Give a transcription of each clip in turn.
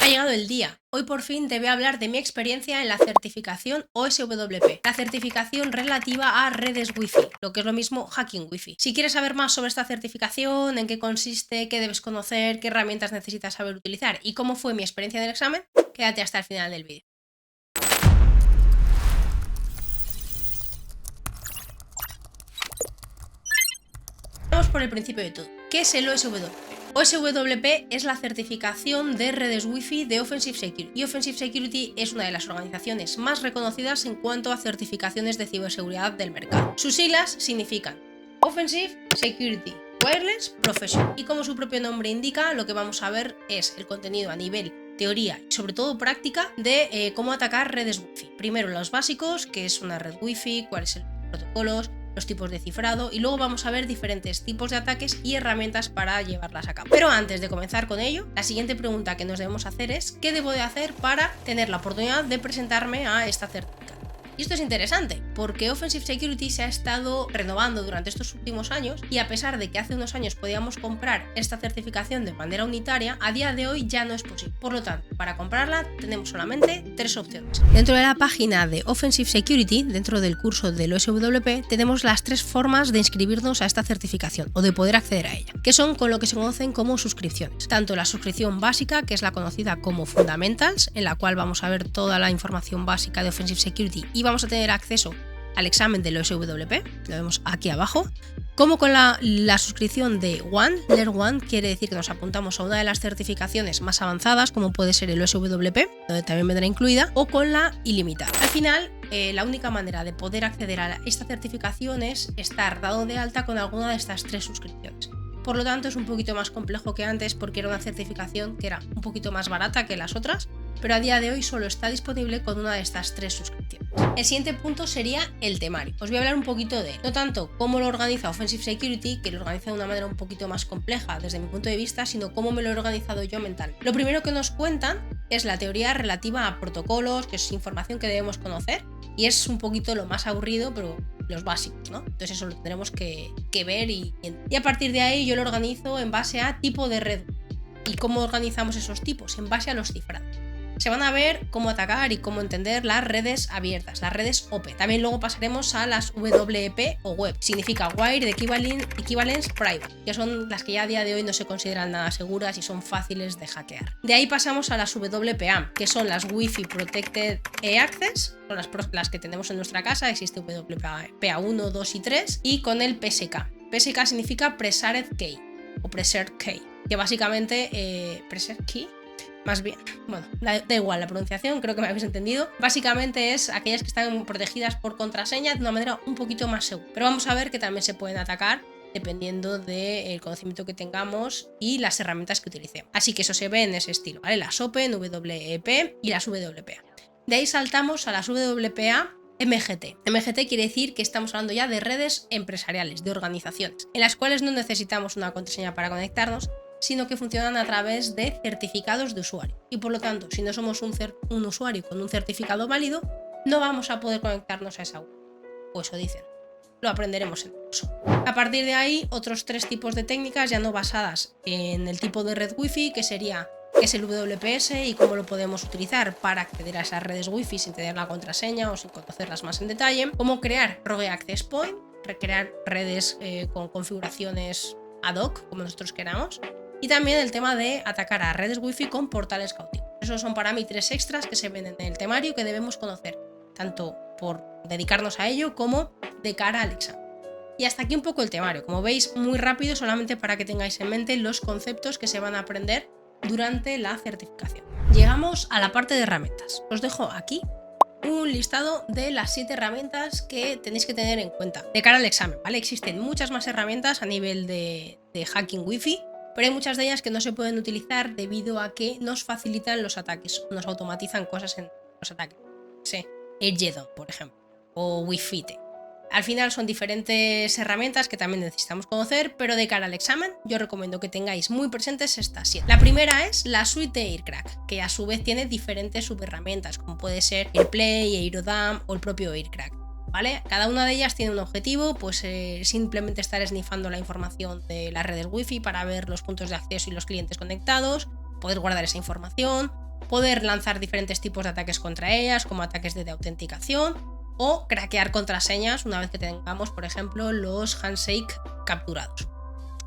llegado el día. Hoy por fin te voy a hablar de mi experiencia en la certificación OSWP, la certificación relativa a redes Wi-Fi, lo que es lo mismo Hacking Wi-Fi. Si quieres saber más sobre esta certificación, en qué consiste, qué debes conocer, qué herramientas necesitas saber utilizar y cómo fue mi experiencia en el examen, quédate hasta el final del vídeo. Vamos por el principio de todo. ¿Qué es el OSWP? OSWP es la certificación de redes Wi-Fi de Offensive Security, y Offensive Security es una de las organizaciones más reconocidas en cuanto a certificaciones de ciberseguridad del mercado. Sus siglas significan Offensive Security Wireless Professional, y como su propio nombre indica, lo que vamos a ver es el contenido a nivel teoría y sobre todo práctica de cómo atacar redes Wi-Fi. Primero los básicos, que es una red Wi-Fi, cuáles son los protocolos, los tipos de cifrado, y luego vamos a ver diferentes tipos de ataques y herramientas para llevarlas a cabo. Pero antes de comenzar con ello, la siguiente pregunta que nos debemos hacer es ¿qué debo de hacer para tener la oportunidad de presentarme a esta certificación? Y esto es interesante porque Offensive Security se ha estado renovando durante estos últimos años, y a pesar de que hace unos años podíamos comprar esta certificación de manera unitaria, a día de hoy ya no es posible. Por lo tanto, para comprarla tenemos solamente tres opciones. Dentro de la página de Offensive Security, dentro del curso del OSWP, tenemos las tres formas de inscribirnos a esta certificación o de poder acceder a ella, que son con lo que se conocen como suscripciones. Tanto la suscripción básica, que es la conocida como Fundamentals, en la cual vamos a ver toda la información básica de Offensive Security y vamos a tener acceso al examen del OSWP, lo vemos aquí abajo, como con la suscripción de One, Layer One, quiere decir que nos apuntamos a una de las certificaciones más avanzadas, como puede ser el OSWP, donde también vendrá incluida, o con la ilimitada. Al final, la única manera de poder acceder a esta certificación es estar dado de alta con alguna de estas tres suscripciones. Por lo tanto, es un poquito más complejo que antes porque era una certificación que era un poquito más barata que las otras, pero a día de hoy solo está disponible con una de estas tres suscripciones. El siguiente punto sería el temario. Os voy a hablar un poquito de, no tanto cómo lo organiza Offensive Security, que lo organiza de una manera un poquito más compleja desde mi punto de vista, sino cómo me lo he organizado yo mentalmente. Lo primero que nos cuentan es la teoría relativa a protocolos, que es información que debemos conocer, y es un poquito lo más aburrido, pero los básicos, ¿no? Entonces eso lo tendremos que ver y a partir de ahí yo lo organizo en base a tipo de red. ¿Y cómo organizamos esos tipos? En base a los cifrados. Se van a ver cómo atacar y cómo entender las redes abiertas, las redes Open. También luego pasaremos a las WEP o Web. Significa Wired Equivalence Private, que son las que ya a día de hoy no se consideran nada seguras y son fáciles de hackear. De ahí pasamos a las WPA, que son las Wi-Fi Protected Access, son las que tenemos en nuestra casa. Existe WPA 1, 2 y 3, y con el PSK. PSK significa Preserved Key o Preserved Key, que básicamente Preserved Key, más bien, bueno, da igual la pronunciación, creo que me habéis entendido. Básicamente es aquellas que están protegidas por contraseña de una manera un poquito más segura. Pero vamos a ver que también se pueden atacar dependiendo del conocimiento que tengamos y las herramientas que utilicemos. Así que eso se ve en ese estilo, ¿vale? Las Open, WEP y las WPA. De ahí saltamos a las WPA MGT. MGT quiere decir que estamos hablando ya de redes empresariales, de organizaciones, en las cuales no necesitamos una contraseña para conectarnos, sino que funcionan a través de certificados de usuario. Y por lo tanto, si no somos un usuario con un certificado válido, no vamos a poder conectarnos a esa web. O eso dicen. Lo aprenderemos en el curso. A partir de ahí, otros tres tipos de técnicas ya no basadas en el tipo de red Wi-Fi, que es el WPS y cómo lo podemos utilizar para acceder a esas redes Wi-Fi sin tener la contraseña o sin conocerlas más en detalle, cómo crear Rogue Access Point, recrear redes con configuraciones ad hoc, como nosotros queramos, y también el tema de atacar a redes Wi-Fi con portales cautivos. Esos son para mí tres extras que se ven en el temario que debemos conocer, tanto por dedicarnos a ello como de cara al examen. Y hasta aquí un poco el temario. Como veis, muy rápido, solamente para que tengáis en mente los conceptos que se van a aprender durante la certificación. Llegamos a la parte de herramientas. Os dejo aquí un listado de las 7 herramientas que tenéis que tener en cuenta de cara al examen, ¿vale? Existen muchas más herramientas a nivel de hacking Wi-Fi, pero hay muchas de ellas que no se pueden utilizar debido a que nos facilitan los ataques, nos automatizan cosas en los ataques. Sí, AirJedon, por ejemplo, o Wi-Fi. Al final son diferentes herramientas que también necesitamos conocer, pero de cara al examen yo recomiendo que tengáis muy presentes estas 7. La primera es la suite de Aircrack, que a su vez tiene diferentes subherramientas, como puede ser AirPlay, AeroDAM o el propio Aircrack, ¿vale? Cada una de ellas tiene un objetivo, pues simplemente estar sniffando la información de las redes Wi-Fi para ver los puntos de acceso y los clientes conectados, poder guardar esa información, poder lanzar diferentes tipos de ataques contra ellas, como ataques de autenticación, o craquear contraseñas una vez que tengamos, por ejemplo, los handshake capturados.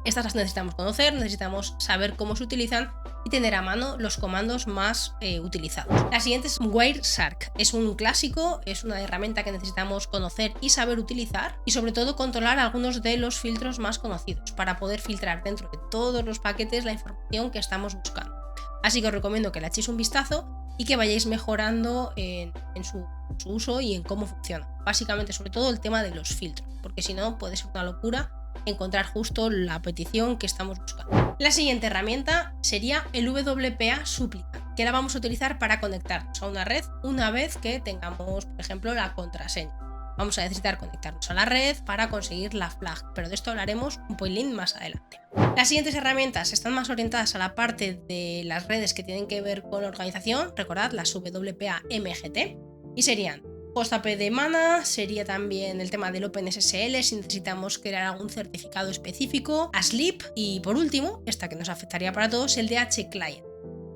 Estas las necesitamos conocer, necesitamos saber cómo se utilizan y tener a mano los comandos más utilizados. La siguiente es Wireshark. Es un clásico, es una herramienta que necesitamos conocer y saber utilizar, y sobre todo controlar algunos de los filtros más conocidos para poder filtrar dentro de todos los paquetes la información que estamos buscando. Así que os recomiendo que le echéis un vistazo y que vayáis mejorando en su uso y en cómo funciona. Básicamente, sobre todo el tema de los filtros, porque si no puede ser una locura encontrar justo la petición que estamos buscando. La siguiente herramienta sería el WPA Supplicant, que la vamos a utilizar para conectarnos a una red una vez que tengamos, por ejemplo, la contraseña. Vamos a necesitar conectarnos a la red para conseguir la flag, pero de esto hablaremos un poquilín más adelante. Las siguientes herramientas están más orientadas a la parte de las redes que tienen que ver con la organización, recordad las WPA MGT, y serían PostAP de Mana, sería también el tema del OpenSSL si necesitamos crear algún certificado específico, ASLIP, y por último, esta que nos afectaría para todos, el DH Client.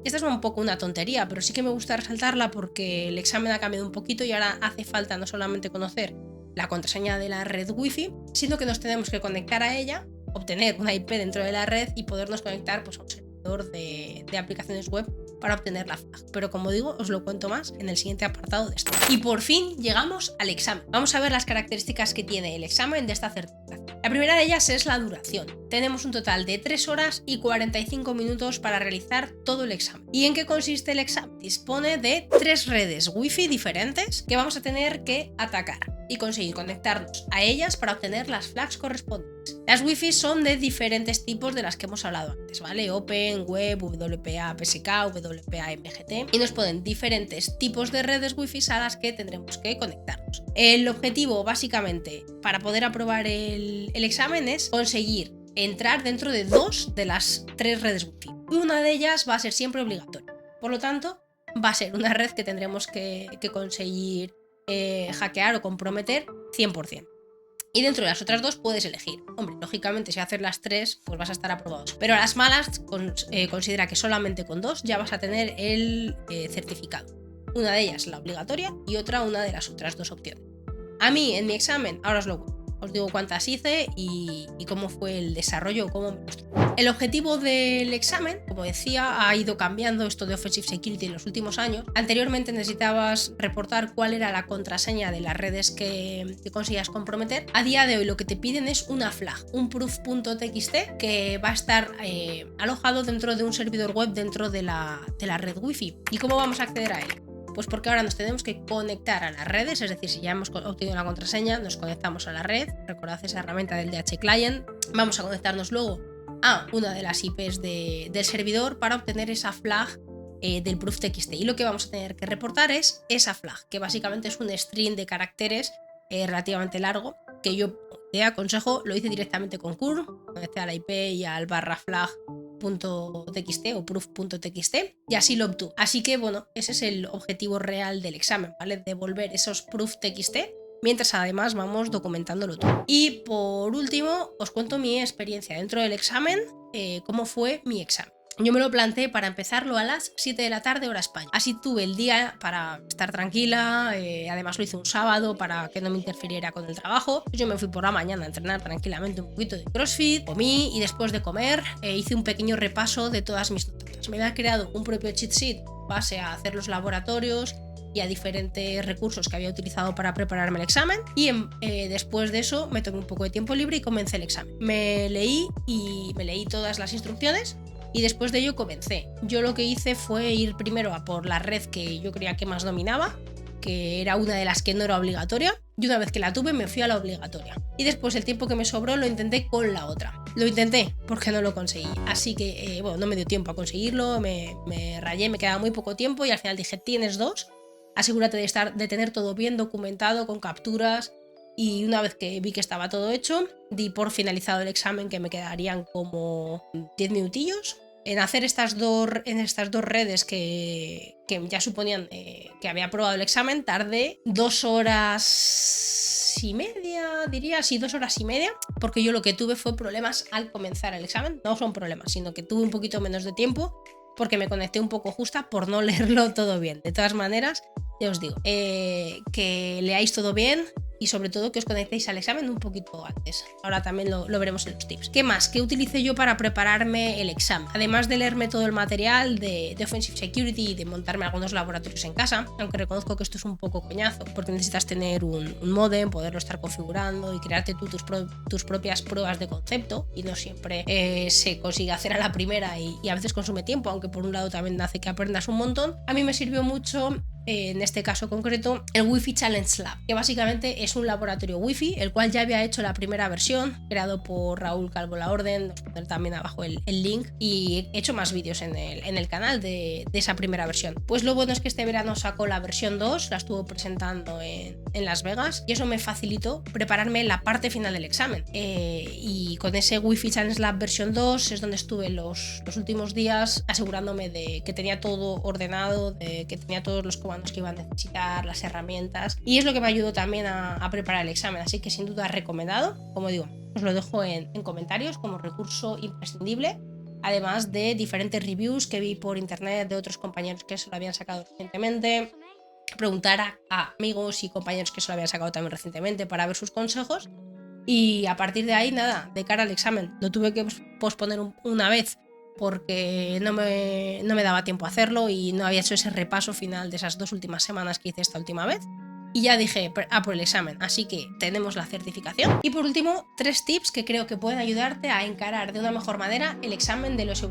Esta es un poco una tontería, pero sí que me gusta resaltarla porque el examen ha cambiado un poquito y ahora hace falta no solamente conocer la contraseña de la red Wi-Fi, sino que nos tenemos que conectar a ella, obtener una IP dentro de la red y podernos conectar pues, a un servidor de aplicaciones web para obtener la flag. Pero como digo, os lo cuento más en el siguiente apartado de esto. Y por fin llegamos al examen. Vamos a ver las características que tiene el examen de esta certificación. La primera de ellas es la duración. Tenemos un total de 3 horas y 45 minutos para realizar todo el examen. ¿Y en qué consiste el examen? Dispone de 3 redes Wi-Fi diferentes que vamos a tener que atacar y conseguir conectarnos a ellas para obtener las flags correspondientes. Las Wi-Fi son de diferentes tipos de las que hemos hablado antes, ¿vale? Open, Web, WPA PSK, WPA MGT, y nos ponen diferentes tipos de redes Wi-Fi a las que tendremos que conectarnos. El objetivo, básicamente, para poder aprobar el examen es conseguir entrar dentro de 2 de las 3 redes Wi-Fi. Y una de ellas va a ser siempre obligatoria. Por lo tanto, va a ser una red que tendremos que conseguir hackear o comprometer 100%. Y dentro de las otras 2 puedes elegir. Hombre, lógicamente si haces las 3, pues vas a estar aprobados. Pero a las malas, considera que solamente con 2 ya vas a tener el certificado. Una de ellas la obligatoria y otra una de las otras 2 opciones. A mí, en mi examen, ahora os lo cuento. Os digo cuántas hice y cómo fue el desarrollo, cómo me mostró. El objetivo del examen, como decía, ha ido cambiando esto de Offensive Security en los últimos años. Anteriormente necesitabas reportar cuál era la contraseña de las redes que conseguías comprometer. A día de hoy lo que te piden es una flag, un proof.txt que va a estar alojado dentro de un servidor web dentro de la red Wi-Fi. ¿Y cómo vamos a acceder a él? Pues porque ahora nos tenemos que conectar a las redes, es decir, si ya hemos obtenido la contraseña, nos conectamos a la red, recordad esa herramienta del DH Client, vamos a conectarnos luego a una de las IPs del servidor para obtener esa flag del proof.txt. Y lo que vamos a tener que reportar es esa flag, que básicamente es un string de caracteres relativamente largo, que yo te aconsejo, lo hice directamente con curl, conecté a la IP y al /flag.txt o proof.txt y así lo obtuve. Así que bueno, ese es el objetivo real del examen, ¿vale? Devolver esos proof.txt mientras además vamos documentándolo todo. Y por último, os cuento mi experiencia dentro del examen, cómo fue mi examen. Yo me lo planteé para empezarlo a las 7 de la tarde hora España. Así tuve el día para estar tranquila, además lo hice un sábado para que no me interfiriera con el trabajo. Yo me fui por la mañana a entrenar tranquilamente un poquito de CrossFit, comí y después de comer hice un pequeño repaso de todas mis notas. Me había creado un propio cheat sheet base a hacer los laboratorios y a diferentes recursos que había utilizado para prepararme el examen y después de eso me tomé un poco de tiempo libre y comencé el examen. Me leí todas las instrucciones y después de ello comencé. Yo lo que hice fue ir primero a por la red que yo creía que más dominaba, que era una de las que no era obligatoria, y una vez que la tuve me fui a la obligatoria. Y después el tiempo que me sobró lo intenté con la otra. Lo intenté porque no lo conseguí, así que no me dio tiempo a conseguirlo, me rayé, me quedaba muy poco tiempo y al final dije, tienes 2, asegúrate de tener todo bien documentado con capturas. Y una vez que vi que estaba todo hecho, di por finalizado el examen, que me quedarían como 10 minutillos. En hacer estas dos redes que ya suponían que había aprobado el examen, tardé 2 horas y media, diría, sí, 2 horas y media, porque yo lo que tuve fue problemas al comenzar el examen. No son problemas, sino que tuve un poquito menos de tiempo porque me conecté un poco justa por no leerlo todo bien. De todas maneras, ya os digo, que leáis todo bien y sobre todo que os conectéis al examen un poquito antes. Ahora también lo veremos en los tips. ¿Qué más? ¿Qué utilicé yo para prepararme el examen? Además de leerme todo el material de Offensive Security y de montarme algunos laboratorios en casa, aunque reconozco que esto es un poco coñazo, porque necesitas tener un modem, poderlo estar configurando y crearte tú tus propias pruebas de concepto, y no siempre se consigue hacer a la primera y a veces consume tiempo, aunque por un lado también hace que aprendas un montón. A mí me sirvió mucho, en este caso concreto, el Wi-Fi Challenge Lab, que básicamente es un laboratorio Wi-Fi, el cual ya había hecho la primera versión, creado por Raúl Calvo La Orden. Os pondré también abajo el link, y he hecho más vídeos en el canal de esa primera versión. Pues lo bueno es que este verano sacó la versión 2, la estuvo presentando en Las Vegas, y eso me facilitó prepararme la parte final del examen. Y con ese Wi-Fi Challenge Lab versión 2 es donde estuve los últimos días asegurándome de que tenía todo ordenado, de que tenía todos los comandos que iba a necesitar, las herramientas, y es lo que me ayudó también a preparar el examen, así que sin duda recomendado. Como digo, os lo dejo en comentarios como recurso imprescindible, además de diferentes reviews que vi por internet de otros compañeros que se lo habían sacado recientemente, preguntar a amigos y compañeros que se lo habían sacado también recientemente para ver sus consejos, y a partir de ahí nada, de cara al examen. Lo tuve que posponer una vez porque no me daba tiempo a hacerlo y no había hecho ese repaso final de esas 2 últimas semanas que hice esta última vez. Y ya dije, por el examen, así que tenemos la certificación. Y por último, 3 tips que creo que pueden ayudarte a encarar de una mejor manera el examen del OSV.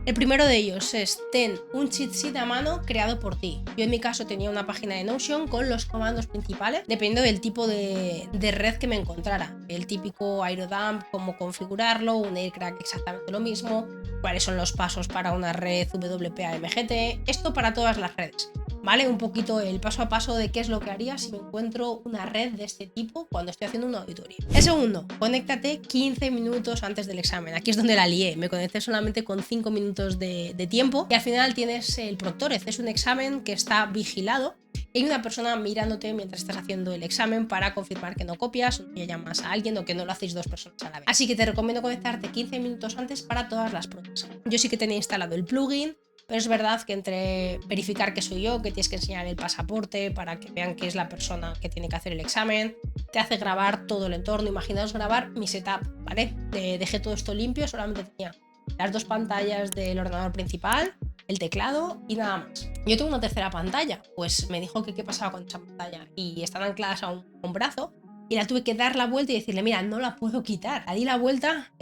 El primero de ellos es: ten un cheat sheet a mano creado por ti. Yo en mi caso tenía una página de Notion con los comandos principales, dependiendo del tipo de red que me encontrara. El típico Aerodump, cómo configurarlo, un Aircrack exactamente lo mismo, cuáles son los pasos para una red WPA-MGT, esto para todas las redes, ¿vale? Un poquito el paso a paso de qué es lo que haría si me encuentro una red de este tipo cuando estoy haciendo una auditoría. El segundo, conéctate 15 minutos antes del examen. Aquí es donde la lié, me conecté solamente con 5 minutos de tiempo, y al final tienes el Proctorez. Es un examen que está vigilado. Hay una persona mirándote mientras estás haciendo el examen para confirmar que no copias, o que llamas a alguien, o que no lo hacéis 2 personas a la vez. Así que te recomiendo conectarte 15 minutos antes para todas las pruebas. Yo sí que tenía instalado el plugin, pero es verdad que entre verificar que soy yo, que tienes que enseñar el pasaporte para que vean que es la persona que tiene que hacer el examen, te hace grabar todo el entorno. Imaginaos grabar mi setup, ¿vale? Dejé todo esto limpio, solamente tenía las 2 pantallas del ordenador principal, el teclado y nada más. Yo tengo una tercera pantalla, pues me dijo que qué pasaba con esa pantalla, y están ancladas a un brazo, y la tuve que dar la vuelta y decirle, mira, no la puedo quitar. La di la vuelta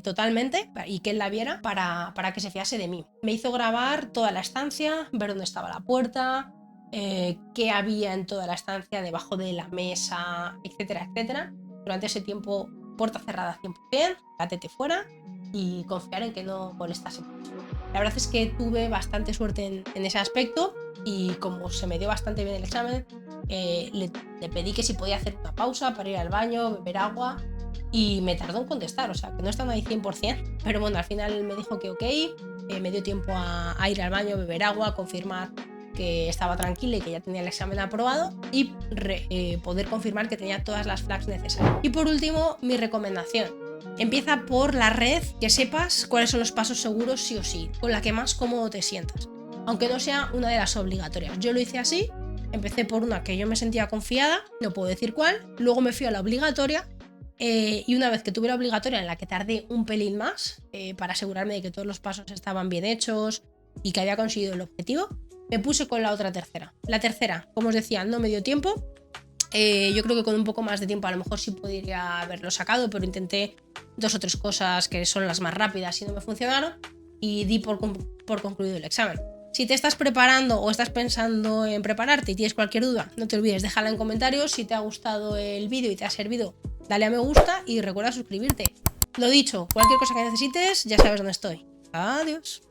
totalmente, y que él la viera para que se fiase de mí. Me hizo grabar toda la estancia, ver dónde estaba la puerta, qué había en toda la estancia, debajo de la mesa, etcétera, etcétera. Durante ese tiempo, puerta cerrada 100%, gatete fuera, y confiar en que no molestase mucho. La verdad es que tuve bastante suerte en ese aspecto, y como se me dio bastante bien el examen, le pedí que si podía hacer una pausa para ir al baño, beber agua, y me tardó en contestar, o sea que no están ahí 100%, pero bueno, al final me dijo que ok, me dio tiempo a ir al baño, beber agua, confirmar que estaba tranquila y que ya tenía el examen aprobado, y poder confirmar que tenía todas las flags necesarias. Y por último, mi recomendación: empieza por la red que sepas cuáles son los pasos seguros sí o sí, con la que más cómodo te sientas, aunque no sea una de las obligatorias. Yo lo hice así, empecé por una que yo me sentía confiada, no puedo decir cuál, luego me fui a la obligatoria, y una vez que tuve la obligatoria, en la que tardé un pelín más para asegurarme de que todos los pasos estaban bien hechos y que había conseguido el objetivo, me puse con la otra tercera. La tercera, como os decía, no me dio tiempo. Yo creo que con un poco más de tiempo a lo mejor sí podría haberlo sacado, pero intenté 2 o 3 cosas que son las más rápidas y no me funcionaron, y di por concluido el examen. Si te estás preparando o estás pensando en prepararte y tienes cualquier duda, no te olvides, déjala en comentarios. Si te ha gustado el vídeo y te ha servido, dale a me gusta y recuerda suscribirte. Lo dicho, cualquier cosa que necesites, ya sabes dónde estoy. Adiós.